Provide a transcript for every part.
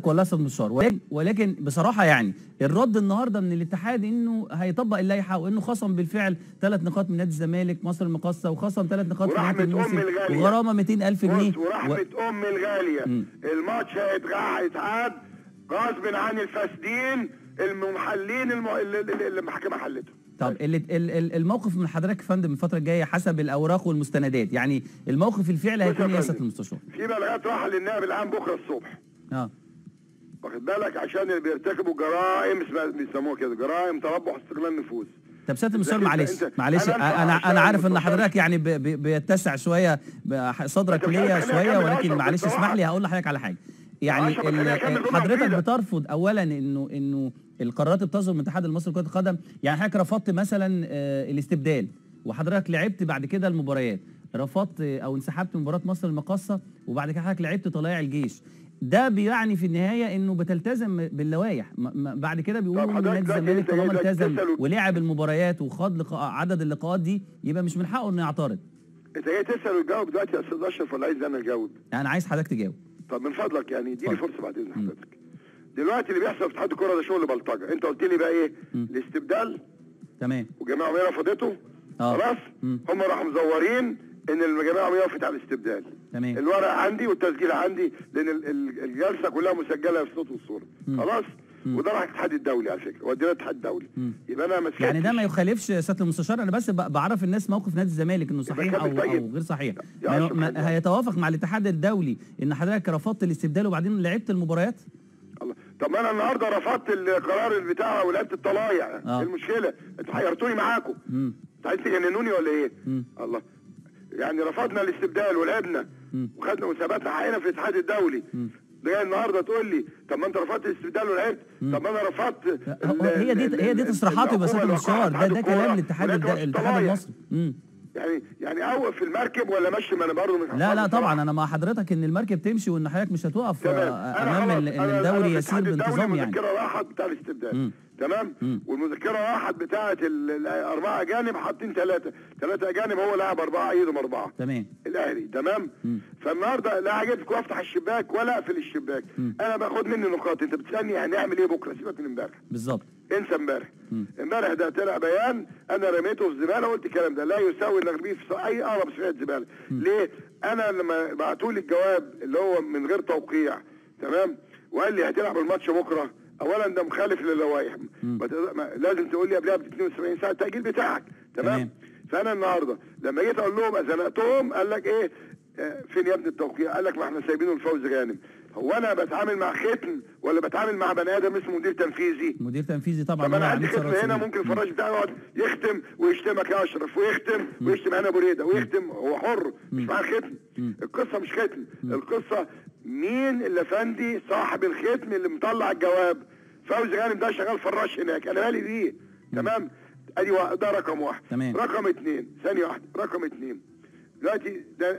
ولا اسد مشوار، ولكن بصراحه يعني الرد النهارده من الاتحاد انه هيطبق اللائحه وانه خصم بالفعل 3 نقاط من نادي الزمالك مصر المقاصه وخصم 3 نقاط في نهايه الموسم وغرامه 200,000 جنيه. ورحمه امي الغاليه الماتش هيتعاد غصب عن الفاسدين المحلين اللي المحكمه حلته. طب الموقف من حضرتك يا فندم الفتره الجايه حسب الاوراق والمستندات، يعني الموقف الفعلي هيكون ايه يا سياده المستشار؟ في بلاغات رايحه للنائب العام بكره الصبح. واخد بالك عشان اللي بيرتكبوا جرائم بيسموها كده جرائم تربح استغلال نفوذ. طب سياده المستشار معلش انا عارف ان حضرتك يعني بيتسع شويه صدرك ليا شويه، ولكن معلش اسمح لي هقول لحضرتك على حاجه. يعني حضرتك بترفض اولا انه القرارات بتصدر من الاتحاد المصري لكره القدم، يعني حضرتك رفضت مثلا الاستبدال وحضرتك لعبت بعد كده المباريات، رفضت او انسحبت من مباراه مصر المقاصه وبعد كده حضرتك لعبت طلائع الجيش. ده بيعني في النهايه انه بتلتزم باللوائح، بعد كده بيقولوا ان نادي الزمالك طالما التزم ولعب المباريات وخاض عدد اللقاءات دي يبقى مش من حقه انه يعترض. انت جاي تسال وتجاوب دلوقتي يا استاذ اشرف ولا عايز انا اجاوب؟ انا عايز حضرتك تجاوب. طب من فضلك يعني اديني فرصه بعد اذن حضرتك. دلوقتي اللي بيحصل في اتحاد الكوره ده شغل بلطجه، انت قلت لي بقى ايه؟ الاستبدال تمام وجماعه عموميه رفضته خلاص؟ هم راحوا مزورين ان الجماعه عموميه وقفت على الاستبدال. تمام الورق عندي والتسجيل عندي لان الجلسه كلها مسجله في صوت والصوره خلاص؟ وده راح الاتحاد الدولي على فكره، ودينا الاتحاد الدولي. يبقى انا ما يعني ده ما يخالفش سياده المستشار، انا بس بعرف الناس موقف نادي الزمالك انه صحيح او غير صحيح. هيتوافق مع الاتحاد الدولي ان حضرتك رفضت الاستبدال وبعدين لعبت المباريات؟ الله، طب انا النهارده رفضت القرار بتاع ولعبت الطلايع. ايه المشكله؟ انتوا حيرتوني معاكم. انتوا عايزين تجننوني ولا ايه؟ الله، يعني رفضنا الاستبدال ولعبنا وخدنا وثبتنا حقنا في الاتحاد الدولي. جاي النهارده تقول لي طب ما انت رفضت الاستبدال ولعبت، طب ما انا رفضت هي دي تصريحات يا سياده المستشار، ده كلام الاتحاد المصري. يعني اوقف في المركب ولا ماشي؟ ما انا برضه لا طبعا انا مع حضرتك ان المركب تمشي وان حضرتك مش هتوقف امام ان الدوري يسير بانتظام. يعني المذكره راحت بتاع الاستبدال تمام، والمذكره راحت بتاعه الاربعه اجانب حاطين ثلاثه اجانب، هو لاعب اربعه ايدهم اربعه تمام الاهلي تمام. فالنهارده لا عجبتك وافتح الشباك ولا اقفل الشباك، انا باخد مني نقاط. انت بتسالني هنعمل ايه بكره؟ سيبك من امبارح بالظبط، انسى امبارح ده طلع بيان انا رميته في الزباله وقلت الكلام ده لا يساوي انك ترميه في اي اقرب سفينه زباله. ليه؟ انا لما بعتوا لي الجواب اللي هو من غير توقيع تمام وقال لي هتلعب الماتش بكره، اولا ده مخالف للوائح، لازم تقول لي قبلها ب 72 ساعه التاجيل بتاعك تمام. فانا النهارده لما جيت اقول لهم زنقتهم قال لك ايه فين يا ابني التوقيع؟ قال لك ما احنا سايبينه لفوز غانم. هو انا بتعامل مع ختم ولا بتعامل مع بني ادم اسمه مدير تنفيذي؟ مدير تنفيذي طبعا. طب انا عندي ختم هنا ممكن الفراش بتاعي يقعد يختم ويشتمك يا اشرف ويختم ويشتم هنا ابو ريده ويختم، هو حر مش معاه ختم. القصه مش ختم، القصه مين اللي فندي صاحب الختم اللي مطلع الجواب؟ فوزي غانم ده شغال فراش هناك، انا مالي بيه تمام. ادي ده رقم واحد. رقم اثنين، ثانيه واحده، رقم اثنين دلوقتي ده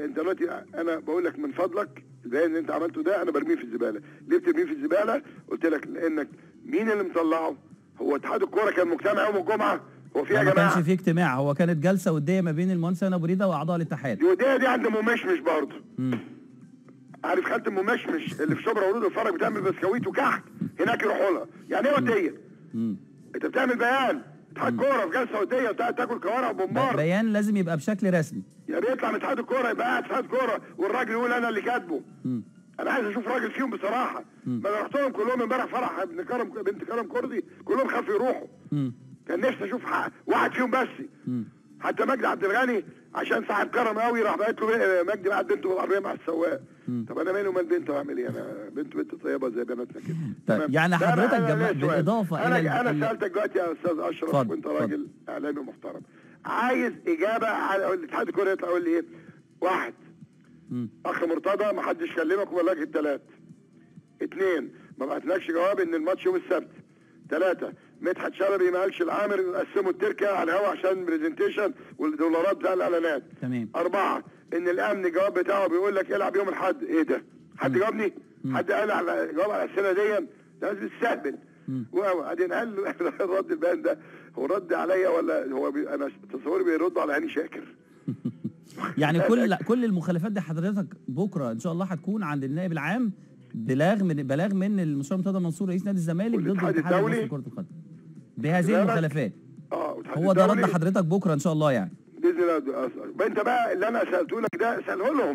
انت دلوقتي انا بقول لك من فضلك البيان اللي انت عملته ده انا برميه في الزباله. ليه بترميه في الزباله؟ قلت لك لانك مين اللي مطلعه؟ هو اتحاد الكوره كان مجتمع يوم الجمعه؟ هو في يا جماعه؟ ما كانش في اجتماع، هو كانت جلسه وديه ما بين المهندس ابو ريده واعضاء الاتحاد. دي وديه دي عند ممشمش برضه. عارف خالة الممشمش اللي في شبرا ورود الفرج بتعمل بسكويت وكحك هناك يروحوا لها، يعني ايه وديه؟ انت بتعمل بيان اتحاد كوره في جلسه وديه وتقعد تاكل كوارع وبومبار. بيان لازم يبقى بشكل رسمي، يعني بيطلع من اتحاد الكوره يبقى قاعد اتحاد كوره والراجل يقول انا اللي كاتبه. انا عايز اشوف راجل فيهم بصراحه. ما انا رحت لهم كلهم امبارح فرح بنت كرم كردي كلهم خافوا يروحوا. كان نفسي اشوف واحد فيهم بس. حتى مجدي عبد الغني عشان صاحب كرم قوي راح بعت له مجدي بعت بنته بالعربيه مع السواق. طب انا مالي ومال بنته اعمل ايه؟ انا بنت طيبه زي بناتنا كده. طيب يعني حضرتك بالاضافه الى انا سالتك دلوقتي يا استاذ اشرف وانت راجل اعلامي محترم، عايز اجابه على الاتحاد الكوري يطلع يقول لي ايه؟ واحد، اخ مرتضى ما حدش كلمك وبلغ الثلاث. اثنين، ما بعتلكش جواب ان الماتش يوم السبت. ثلاثه، مدحت شلبي ما قالش العامر قسموا التركه على الهوا عشان برزنتيشن والدولارات بتاع الاعلانات. تمام. اربعه، ان الامن الجواب بتاعه بيقول لك العب يوم الاحد. ايه ده؟ حد جاوبني؟ حد قال على جواب على السنه دي؟ ده بيستهبل. وبعدين قال له الرد البيان ده هو رد عليا ولا هو انا تصوري بيرد على هاني شاكر. يعني كل المخالفات دي حضرتك بكره ان شاء الله هتكون عند النائب العام بلاغ من المستشار مرتضى منصور رئيس نادي الزمالك ضد الاتحاد المصري لكرة القدم بهذه المخالفات. هو ده رد حضرتك بكره ان شاء الله يعني باذن الله. انت بقى اللي انا سالته لك ده ساله لهم.